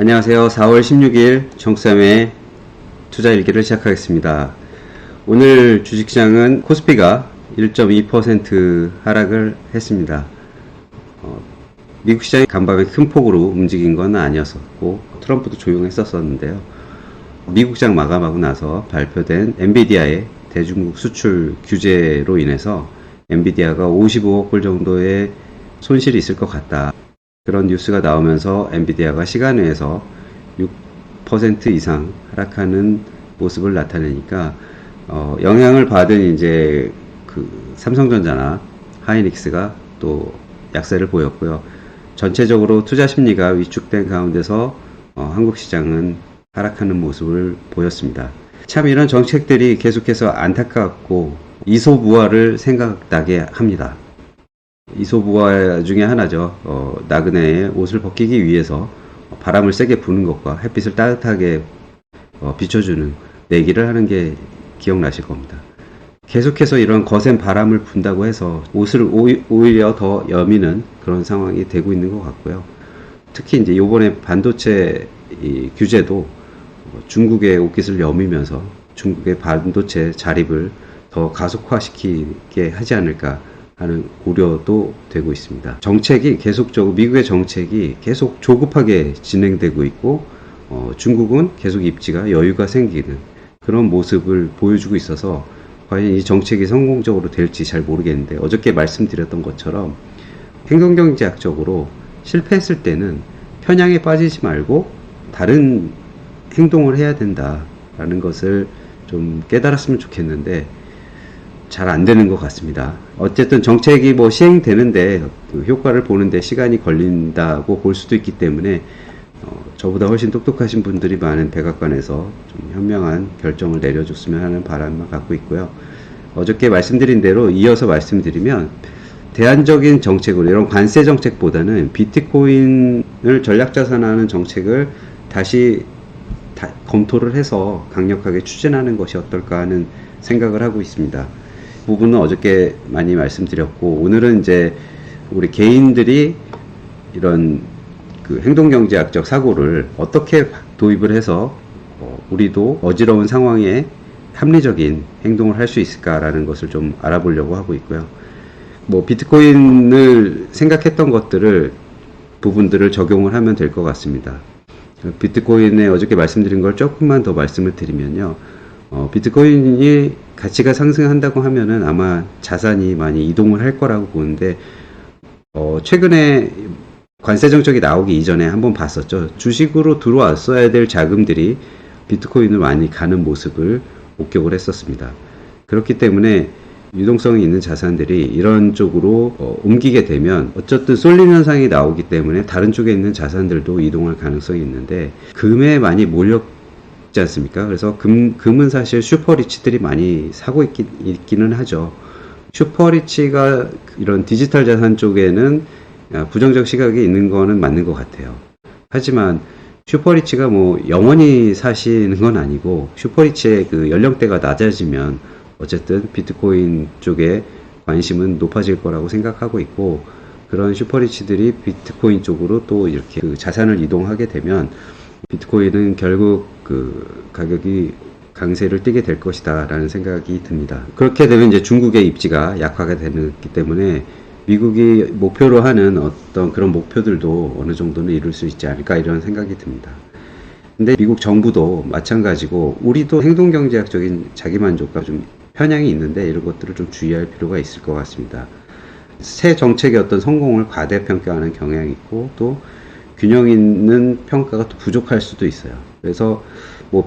안녕하세요. 4월 16일 정수삼의 투자일기를 시작하겠습니다. 오늘 주식시장은 코스피가 1.2% 하락을 했습니다. 미국 시장이 간밤에 큰 폭으로 움직인 건 아니었었고 트럼프도 조용했었는데요. 미국 시장 마감하고 나서 발표된 엔비디아의 대중국 수출 규제로 인해서 엔비디아가 55억 불 정도의 손실이 있을 것 같다. 그런 뉴스가 나오면서 엔비디아가 시간 외에서 6% 이상 하락하는 모습을 나타내니까 영향을 받은 이제 그 삼성전자나 하이닉스가 또 약세를 보였고요. 전체적으로 투자 심리가 위축된 가운데서 한국 시장은 하락하는 모습을 보였습니다. 참 이런 정책들이 계속해서 안타깝고 이소부화를 생각나게 합니다. 이소부화 중에 하나죠. 나그네의 옷을 벗기기 위해서 바람을 세게 부는 것과 햇빛을 따뜻하게 비춰주는 내기를 하는 게 기억나실 겁니다. 계속해서 이런 거센 바람을 분다고 해서 옷을 오히려 더 여미는 그런 상황이 되고 있는 것 같고요. 특히 이제 이번에 반도체 규제도 중국의 옷깃을 여미면서 중국의 반도체 자립을 더 가속화시키게 하지 않을까 하는 우려도 되고 있습니다. 정책이 계속적으로 미국의 정책이 계속 조급하게 진행되고 있고 중국은 계속 입지가 여유가 생기는 그런 모습을 보여주고 있어서 과연 이 정책이 성공적으로 될지 잘 모르겠는데 어저께 말씀드렸던 것처럼 행동경제학적으로 실패했을 때는 편향에 빠지지 말고 다른 행동을 해야 된다라는 것을 좀 깨달았으면 좋겠는데 잘 안 되는 것 같습니다. 어쨌든 정책이 시행되는데 그 효과를 보는데 시간이 걸린다고 볼 수도 있기 때문에 저보다 훨씬 똑똑하신 분들이 많은 백악관에서 좀 현명한 결정을 내려줬으면 하는 바람을 갖고 있고요. 어저께 말씀드린 대로 이어서 말씀드리면 대안적인 정책으로 이런 관세 정책보다는 비트코인을 전략자산화하는 정책을 다시 검토를 해서 강력하게 추진하는 것이 어떨까 하는 생각을 하고 있습니다. 부분은 어저께 많이 말씀드렸고 오늘은 이제 우리 개인들이 이런 그 행동경제학적 사고를 어떻게 도입을 해서 우리도 어지러운 상황에 합리적인 행동을 할 수 있을까라는 것을 좀 알아보려고 하고 있고요. 비트코인을 생각했던 부분들을 적용을 하면 될 것 같습니다. 비트코인에 어저께 말씀드린 걸 조금만 더 말씀을 드리면요. 비트코인이 가치가 상승한다고 하면은 아마 자산이 많이 이동을 할 거라고 보는데, 최근에 관세 정책이 나오기 이전에 한번 봤었죠. 주식으로 들어왔어야 될 자금들이 비트코인을 많이 가는 모습을 목격을 했었습니다. 그렇기 때문에 유동성이 있는 자산들이 이런 쪽으로 옮기게 되면 어쨌든 쏠림 현상이 나오기 때문에 다른 쪽에 있는 자산들도 이동할 가능성이 있는데 금에 많이 몰렸지 않습니까? 그래서 금은 사실 슈퍼리치들이 많이 사고 있기는 하죠. 슈퍼리치가 이런 디지털 자산 쪽에는 부정적 시각이 있는 거는 맞는 것 같아요. 하지만 슈퍼리치가 영원히 사시는 건 아니고 슈퍼리치의 그 연령대가 낮아지면 어쨌든 비트코인 쪽에 관심은 높아질 거라고 생각하고 있고 그런 슈퍼리치들이 비트코인 쪽으로 또 이렇게 그 자산을 이동하게 되면 비트코인은 결국 그 가격이 강세를 띠게 될 것이다 라는 생각이 듭니다. 그렇게 되면 이제 중국의 입지가 약화가 되기 때문에 미국이 목표로 하는 어떤 그런 목표들도 어느 정도는 이룰 수 있지 않을까 이런 생각이 듭니다. 근데 미국 정부도 마찬가지고 우리도 행동경제학적인 자기만족과 좀 편향이 있는데 이런 것들을 좀 주의할 필요가 있을 것 같습니다. 새 정책의 어떤 성공을 과대평가하는 경향이 있고 또 균형 있는 평가가 또 부족할 수도 있어요. 그래서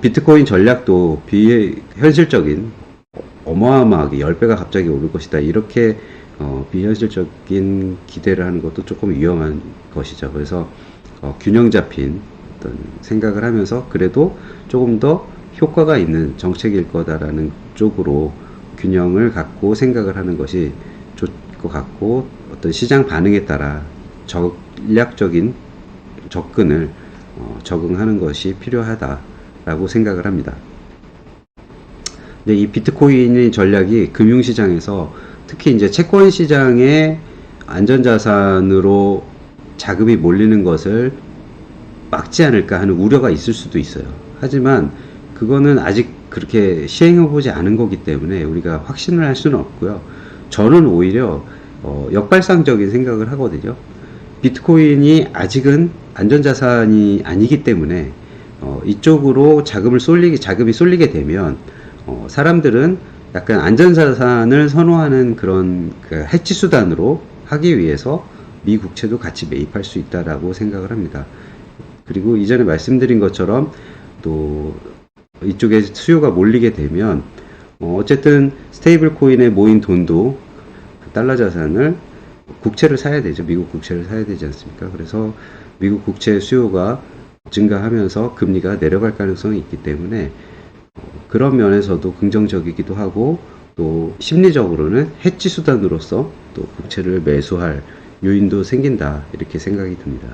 비트코인 전략도 비현실적인 어마어마하게 10배가 갑자기 오를 것이다 이렇게 비현실적인 기대를 하는 것도 조금 위험한 것이죠. 그래서 균형 잡힌 어떤 생각을 하면서 그래도 조금 더 효과가 있는 정책일 거다라는 쪽으로 균형을 갖고 생각을 하는 것이 좋을 것 같고 어떤 시장 반응에 따라 전략적인 접근을 적응하는 것이 필요하다라고 생각을 합니다. 근데 이 비트코인의 전략이 금융시장에서 특히 이제 채권 시장에 안전자산으로 자금이 몰리는 것을 막지 않을까 하는 우려가 있을 수도 있어요. 하지만 그거는 아직 그렇게 시행해보지 않은 거기 때문에 우리가 확신을 할 수는 없고요. 저는 오히려 역발상적인 생각을 하거든요. 비트코인이 아직은 안전자산이 아니기 때문에 이쪽으로 자금이 쏠리게 되면 사람들은 약간 안전자산을 선호하는 그런 그 해치 수단으로 하기 위해서 미 국채도 같이 매입할 수 있다라고 생각을 합니다. 그리고 이전에 말씀드린 것처럼 또 이쪽에 수요가 몰리게 되면 어쨌든 스테이블 코인에 모인 돈도 달러 자산을 국채를 사야 되죠. 미국 국채를 사야 되지 않습니까? 그래서 미국 국채 수요가 증가하면서 금리가 내려갈 가능성이 있기 때문에 그런 면에서도 긍정적이기도 하고 또 심리적으로는 해지 수단으로서 또 국채를 매수할 요인도 생긴다 이렇게 생각이 듭니다.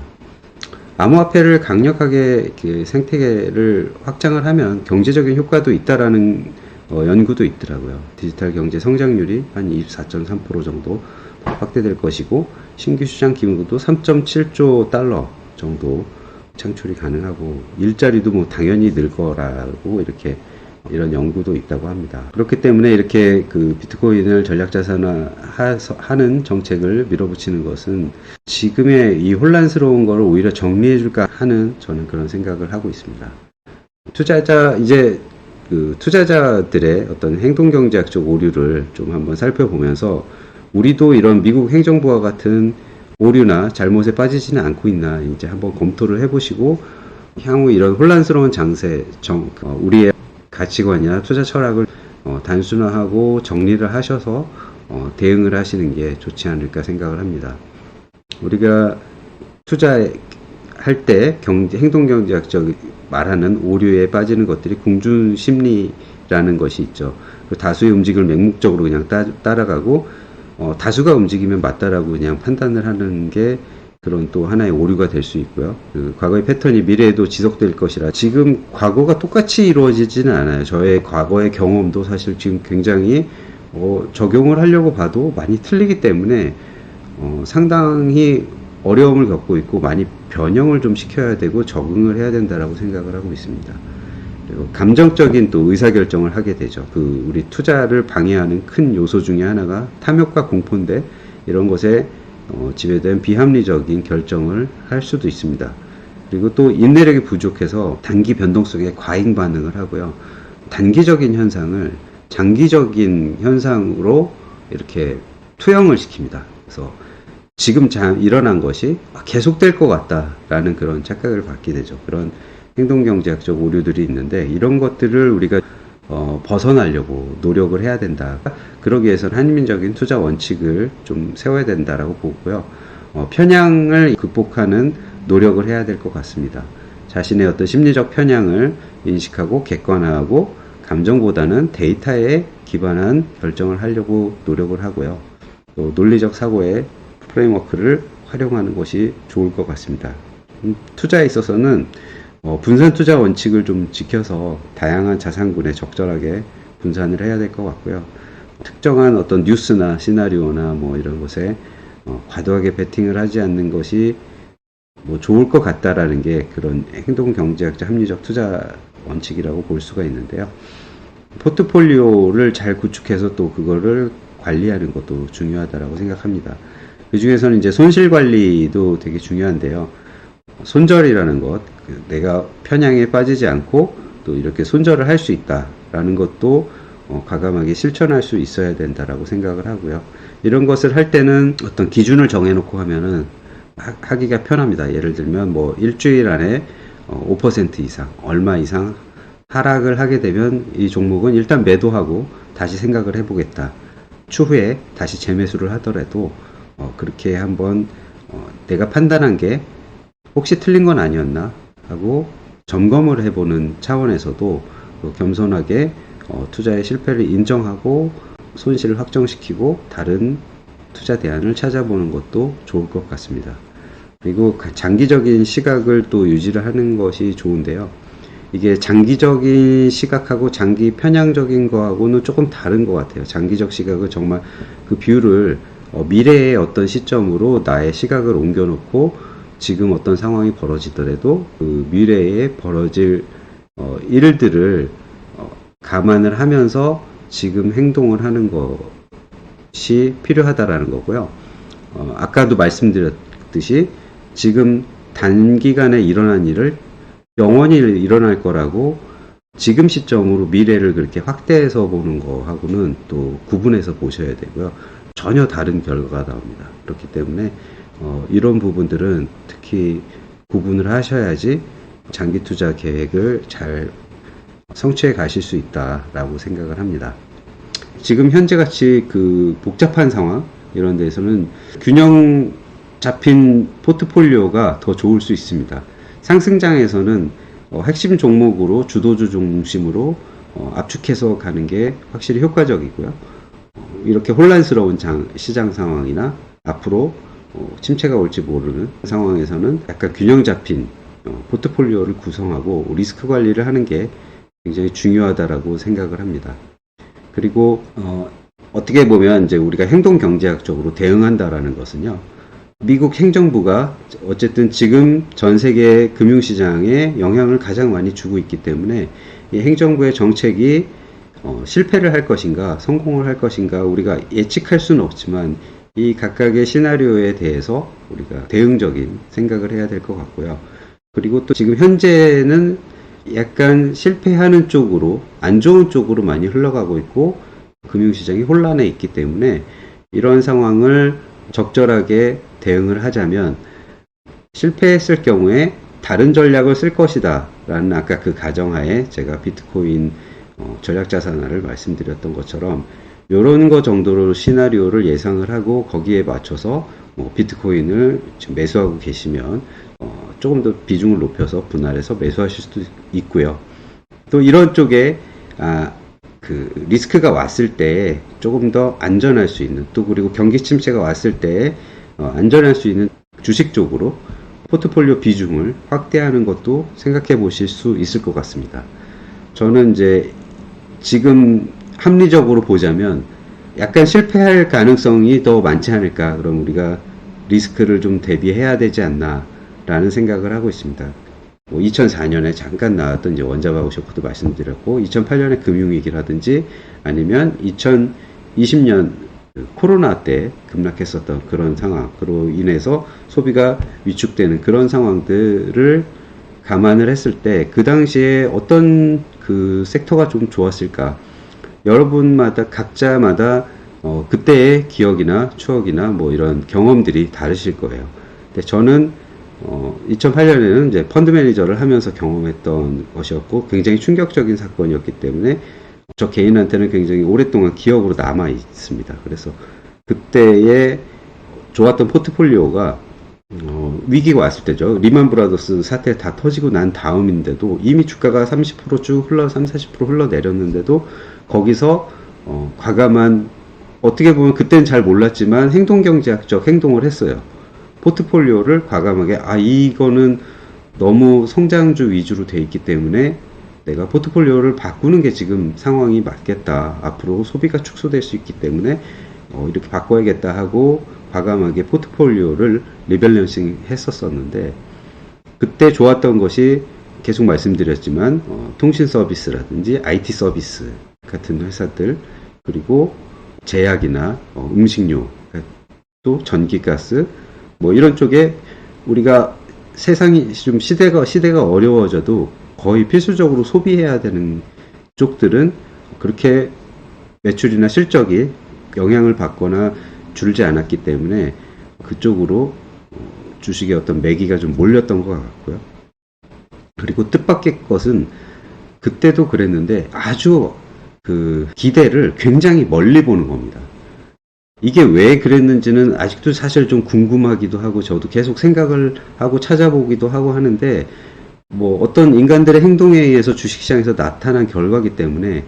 암호화폐를 강력하게 생태계를 확장을 하면 경제적인 효과도 있다라는 연구도 있더라고요. 디지털 경제 성장률이 한 24.3% 정도 확대될 것이고 신규 시장 규모도 3.7조 달러 정도 창출이 가능하고 일자리도 뭐 당연히 늘 거라고 이렇게 이런 연구도 있다고 합니다. 그렇기 때문에 이렇게 그 비트코인을 전략자산화하는 정책을 밀어붙이는 것은 지금의 이 혼란스러운 걸 오히려 정리해줄까 하는 저는 그런 생각을 하고 있습니다. 투자자들의 어떤 행동경제학적 오류를 좀 한번 살펴보면서 우리도 이런 미국 행정부와 같은 오류나 잘못에 빠지지는 않고 있나 이제 한번 검토를 해보시고 향후 이런 혼란스러운 장세, 우리의 가치관이나 투자 철학을 단순화하고 정리를 하셔서 대응을 하시는 게 좋지 않을까 생각을 합니다. 우리가 투자할 때 행동경제학적 말하는 오류에 빠지는 것들이 궁중심리라는 것이 있죠. 다수의 움직임을 맹목적으로 그냥 따라가고 다수가 움직이면 맞다라고 그냥 판단을 하는 게 그런 또 하나의 오류가 될 수 있고요. 그 과거의 패턴이 미래에도 지속될 것이라 지금 과거가 똑같이 이루어지지는 않아요. 저의 과거의 경험도 사실 지금 굉장히 적용을 하려고 봐도 많이 틀리기 때문에 상당히 어려움을 겪고 있고 많이 변형을 좀 시켜야 되고 적응을 해야 된다라고 생각을 하고 있습니다. 그리고 감정적인 또 의사결정을 하게 되죠. 우리 투자를 방해하는 큰 요소 중에 하나가 탐욕과 공포인데 이런 것에 지배된 비합리적인 결정을 할 수도 있습니다. 그리고 또 인내력이 부족해서 단기 변동성에 과잉 반응을 하고요. 단기적인 현상을 장기적인 현상으로 이렇게 투영을 시킵니다. 그래서 지금 일어난 것이 계속될 것 같다라는 그런 착각을 갖게 되죠. 그런 행동경제학적 오류들이 있는데 이런 것들을 우리가 벗어나려고 노력을 해야 된다. 그러기 위해서는 한민적인 투자 원칙을 좀 세워야 된다라고 보고요. 편향을 극복하는 노력을 해야 될 것 같습니다. 자신의 어떤 심리적 편향을 인식하고 객관화하고 감정보다는 데이터에 기반한 결정을 하려고 노력을 하고요. 또 논리적 사고의 프레임워크를 활용하는 것이 좋을 것 같습니다. 투자에 있어서는 분산 투자 원칙을 좀 지켜서 다양한 자산군에 적절하게 분산을 해야 될 것 같고요. 특정한 어떤 뉴스나 시나리오나 뭐 이런 것에 과도하게 베팅을 하지 않는 것이 뭐 좋을 것 같다라는 게 그런 행동경제학적 합리적 투자 원칙이라고 볼 수가 있는데요. 포트폴리오를 잘 구축해서 또 그거를 관리하는 것도 중요하다라고 생각합니다. 그 중에서는 이제 손실 관리도 되게 중요한데요. 손절이라는 것, 내가 편향에 빠지지 않고 또 이렇게 손절을 할 수 있다라는 것도 과감하게 실천할 수 있어야 된다라고 생각을 하고요. 이런 것을 할 때는 어떤 기준을 정해놓고 하면은 하기가 편합니다. 예를 들면 뭐 일주일 안에 5% 이상, 얼마 이상 하락을 하게 되면 이 종목은 일단 매도하고 다시 생각을 해보겠다. 추후에 다시 재매수를 하더라도 그렇게 한번 내가 판단한 게 혹시 틀린 건 아니었나 하고 점검을 해보는 차원에서도 겸손하게 투자의 실패를 인정하고 손실을 확정시키고 다른 투자 대안을 찾아보는 것도 좋을 것 같습니다. 그리고 장기적인 시각을 또 유지를 하는 것이 좋은데요. 이게 장기적인 시각하고 장기 편향적인 거하고는 조금 다른 것 같아요. 장기적 시각은 정말 그 비율을 미래의 어떤 시점으로 나의 시각을 옮겨놓고 지금 어떤 상황이 벌어지더라도 그 미래에 벌어질 일들을 감안을 하면서 지금 행동을 하는 것이 필요하다라는 거고요. 아까도 말씀드렸듯이 지금 단기간에 일어난 일을 영원히 일어날 거라고 지금 시점으로 미래를 그렇게 확대해서 보는 거하고는 또 구분해서 보셔야 되고요. 전혀 다른 결과가 나옵니다. 그렇기 때문에 이런 부분들은 특히 구분을 하셔야지 장기 투자 계획을 잘 성취해 가실 수 있다라고 생각을 합니다. 지금 현재 같이 그 복잡한 상황 이런 데서는 균형 잡힌 포트폴리오가 더 좋을 수 있습니다. 상승장에서는 핵심 종목으로 주도주 중심으로 압축해서 가는 게 확실히 효과적이고요. 이렇게 혼란스러운 시장 상황이나 앞으로 침체가 올지 모르는 상황에서는 약간 균형 잡힌 포트폴리오를 구성하고 리스크 관리를 하는 게 굉장히 중요하다라고 생각을 합니다. 그리고 어떻게 보면 이제 우리가 행동 경제학적으로 대응한다라는 것은요. 미국 행정부가 어쨌든 지금 전 세계 금융시장에 영향을 가장 많이 주고 있기 때문에 이 행정부의 정책이 실패를 할 것인가 성공을 할 것인가 우리가 예측할 수는 없지만 이 각각의 시나리오에 대해서 우리가 대응적인 생각을 해야 될 것 같고요. 그리고 또 지금 현재는 약간 실패하는 쪽으로 안 좋은 쪽으로 많이 흘러가고 있고 금융시장이 혼란해 있기 때문에 이런 상황을 적절하게 대응을 하자면 실패했을 경우에 다른 전략을 쓸 것이다 라는 아까 그 가정하에 제가 비트코인 전략자산화를 말씀드렸던 것처럼 이런 거 정도로 시나리오를 예상을 하고 거기에 맞춰서 비트코인을 지금 매수하고 계시면 조금 더 비중을 높여서 분할해서 매수하실 수도 있고요. 또 이런 쪽에 그 리스크가 왔을 때 조금 더 안전할 수 있는 또 그리고 경기 침체가 왔을 때 안전할 수 있는 주식 쪽으로 포트폴리오 비중을 확대하는 것도 생각해 보실 수 있을 것 같습니다. 저는 이제 지금 합리적으로 보자면 약간 실패할 가능성이 더 많지 않을까. 그럼 우리가 리스크를 좀 대비해야 되지 않나 라는 생각을 하고 있습니다. 2004년에 잠깐 나왔던 이제 원자바우 쇼크도 말씀드렸고 2008년에 금융위기라든지 아니면 2020년 코로나 때 급락했었던 그런 상황으로 인해서 소비가 위축되는 그런 상황들을 감안을 했을 때 그 당시에 어떤 그 섹터가 좀 좋았을까 여러분마다 각자마다 그때의 기억이나 추억이나 뭐 이런 경험들이 다르실 거예요. 근데 저는 2008년에는 이제 펀드 매니저를 하면서 경험했던 것이었고 굉장히 충격적인 사건이었기 때문에 저 개인한테는 굉장히 오랫동안 기억으로 남아 있습니다. 그래서 그때의 좋았던 포트폴리오가 위기가 왔을 때죠. 리만 브라더스 사태 다 터지고 난 다음인데도 이미 주가가 30% 쭉 30-40% 흘러내렸는데도 거기서 과감한 어떻게 보면 그때는 잘 몰랐지만 행동경제학적 행동을 했어요. 포트폴리오를 과감하게 이거는 너무 성장주 위주로 돼 있기 때문에 내가 포트폴리오를 바꾸는 게 지금 상황이 맞겠다. 앞으로 소비가 축소될 수 있기 때문에 이렇게 바꿔야겠다 하고 과감하게 포트폴리오를 리밸런싱 했었었는데 그때 좋았던 것이 계속 말씀드렸지만 통신 서비스라든지 IT 서비스 같은 회사들 그리고 제약이나 음식료 또 전기가스 뭐 이런 쪽에 우리가 세상이 좀 시대가 어려워져도 거의 필수적으로 소비해야 되는 쪽들은 그렇게 매출이나 실적이 영향을 받거나 줄지 않았기 때문에 그쪽으로 주식의 어떤 매기가 좀 몰렸던 것 같고요. 그리고 뜻밖의 것은 그때도 그랬는데 아주 그 기대를 굉장히 멀리 보는 겁니다. 이게 왜 그랬는지는 아직도 사실 좀 궁금하기도 하고 저도 계속 생각을 하고 찾아보기도 하고 하는데 뭐 어떤 인간들의 행동에 의해서 주식시장에서 나타난 결과이기 때문에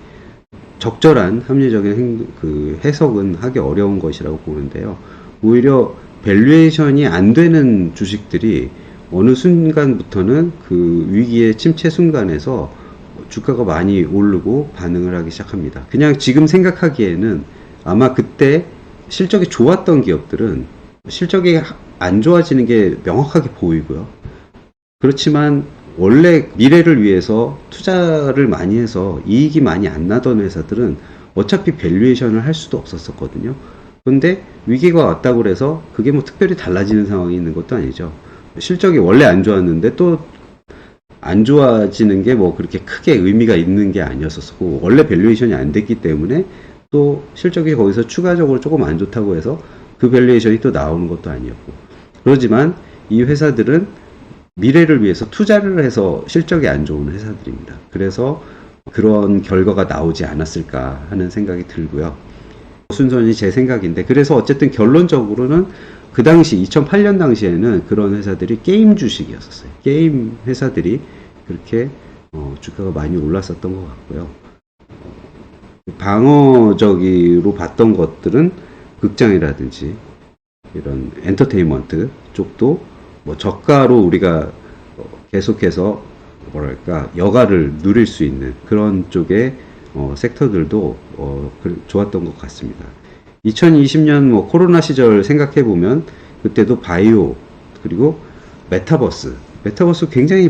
적절한 합리적인 그 해석은 하기 어려운 것이라고 보는데요. 오히려 밸류에이션이 안 되는 주식들이 어느 순간부터는 그 위기의 침체 순간에서 주가가 많이 오르고 반응을 하기 시작합니다. 그냥 지금 생각하기에는 아마 그때 실적이 좋았던 기업들은 실적이 안 좋아지는 게 명확하게 보이고요. 그렇지만 원래 미래를 위해서 투자를 많이 해서 이익이 많이 안 나던 회사들은 어차피 밸류에이션을 할 수도 없었거든요. 근데 위기가 왔다고 그래서 그게 뭐 특별히 달라지는 상황이 있는 것도 아니죠. 실적이 원래 안 좋았는데 또 안 좋아지는 게 뭐 그렇게 크게 의미가 있는 게 아니었었고, 원래 밸류에이션이 안 됐기 때문에 또 실적이 거기서 추가적으로 조금 안 좋다고 해서 그 밸류에이션이 또 나오는 것도 아니었고, 그러지만 이 회사들은 미래를 위해서 투자를 해서 실적이 안 좋은 회사들입니다. 그래서 그런 결과가 나오지 않았을까 하는 생각이 들고요. 순전히 제 생각인데, 그래서 어쨌든 결론적으로는 그 당시 2008년 당시에는 그런 회사들이 게임 주식이었어요. 게임 회사들이 그렇게 주가가 많이 올랐었던 것 같고요. 방어적으로 봤던 것들은 극장이라든지 이런 엔터테인먼트 쪽도 뭐 저가로 우리가 계속해서 뭐랄까 여가를 누릴 수 있는 그런 쪽의 섹터들도 좋았던 것 같습니다. 2020년 뭐 코로나 시절 생각해 보면 그때도 바이오 그리고 메타버스 굉장히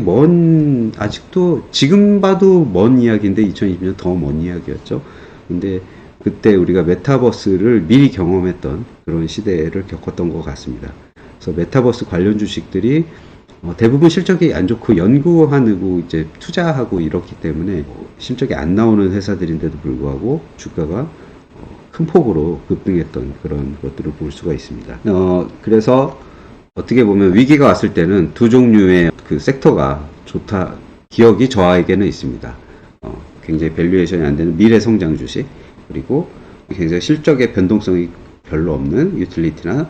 아직도 지금 봐도 먼 이야기인데 2020년 더 먼 이야기였죠. 근데 그때 우리가 메타버스를 미리 경험했던 그런 시대를 겪었던 것 같습니다. 그래서 메타버스 관련 주식들이 대부분 실적이 안 좋고 연구하고 이제 투자하고 이렇기 때문에 실적이 안 나오는 회사들인데도 불구하고 주가가 큰 폭으로 급등했던 그런 것들을 볼 수가 있습니다. 그래서 어떻게 보면 위기가 왔을 때는 두 종류의 그 섹터가 좋다, 기억이 저에게는 있습니다. 굉장히 밸류에이션이 안 되는 미래 성장 주식, 그리고 굉장히 실적의 변동성이 별로 없는 유틸리티나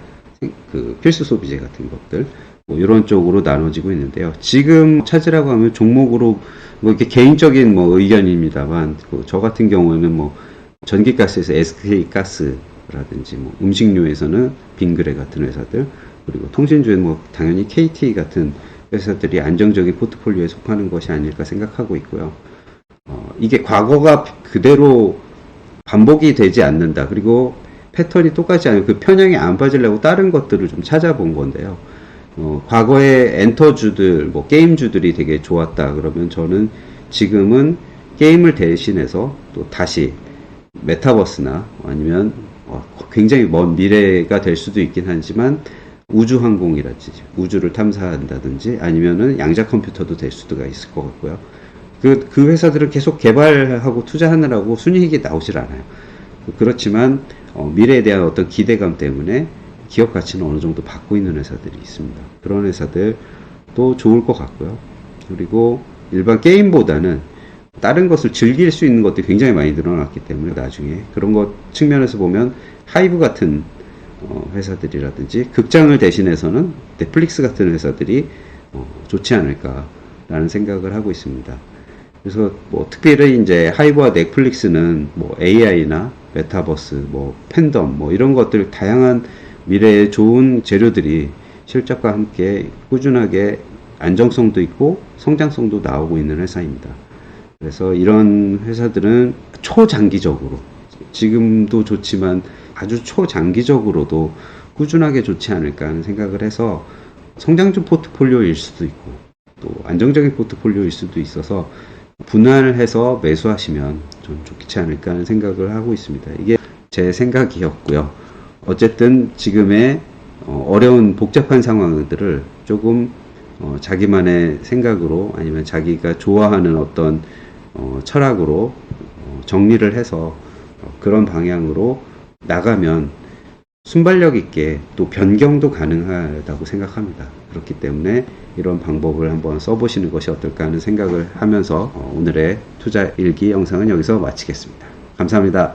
그 필수 소비재 같은 것들, 뭐 이런 쪽으로 나눠지고 있는데요. 지금 찾으라고 하면 종목으로 뭐 이렇게 개인적인 뭐 의견입니다만, 저 같은 경우에는 뭐 전기가스에서 SK가스라든지 뭐 음식료에서는 빙그레 같은 회사들, 그리고 통신주에는 뭐 당연히 KT 같은 회사들이 안정적인 포트폴리오에 속하는 것이 아닐까 생각하고 있고요. 이게 과거가 그대로 반복이 되지 않는다. 그리고 패턴이 똑같지 않고 그 편향이 안 빠지려고 다른 것들을 좀 찾아본 건데요. 과거에 엔터주들, 뭐 게임주들이 되게 좋았다 그러면 저는 지금은 게임을 대신해서 또 다시 메타버스나 아니면 굉장히 먼 미래가 될 수도 있긴 하지만 우주항공이라든지 우주를 탐사한다든지 아니면은 양자 컴퓨터도 될 수도 있을 것 같고요. 그 회사들은 계속 개발하고 투자하느라고 순이익이 나오질 않아요. 그렇지만 미래에 대한 어떤 기대감 때문에 기업 가치는 어느 정도 받고 있는 회사들이 있습니다. 그런 회사들도 좋을 것 같고요. 그리고 일반 게임보다는 다른 것을 즐길 수 있는 것들이 굉장히 많이 늘어났기 때문에 나중에 그런 것 측면에서 보면 하이브 같은 회사들이라든지 극장을 대신해서는 넷플릭스 같은 회사들이 좋지 않을까라는 생각을 하고 있습니다. 그래서 뭐 특별히 이제 하이브와 넷플릭스는 뭐 AI나 메타버스, 뭐 팬덤, 뭐 이런 것들 다양한 미래에 좋은 재료들이 실적과 함께 꾸준하게 안정성도 있고 성장성도 나오고 있는 회사입니다. 그래서 이런 회사들은 초장기적으로 지금도 좋지만 아주 초장기적으로도 꾸준하게 좋지 않을까 하는 생각을 해서 성장주 포트폴리오일 수도 있고 또 안정적인 포트폴리오일 수도 있어서 분할해서 매수하시면 좀 좋지 않을까 하는 생각을 하고 있습니다. 이게 제 생각이었고요. 어쨌든 지금의 어려운 복잡한 상황들을 조금 자기만의 생각으로 아니면 자기가 좋아하는 어떤 철학으로 정리를 해서 그런 방향으로 나가면 순발력 있게 또 변경도 가능하다고 생각합니다. 그렇기 때문에 이런 방법을 한번 써보시는 것이 어떨까 하는 생각을 하면서 오늘의 투자 일기 영상은 여기서 마치겠습니다. 감사합니다.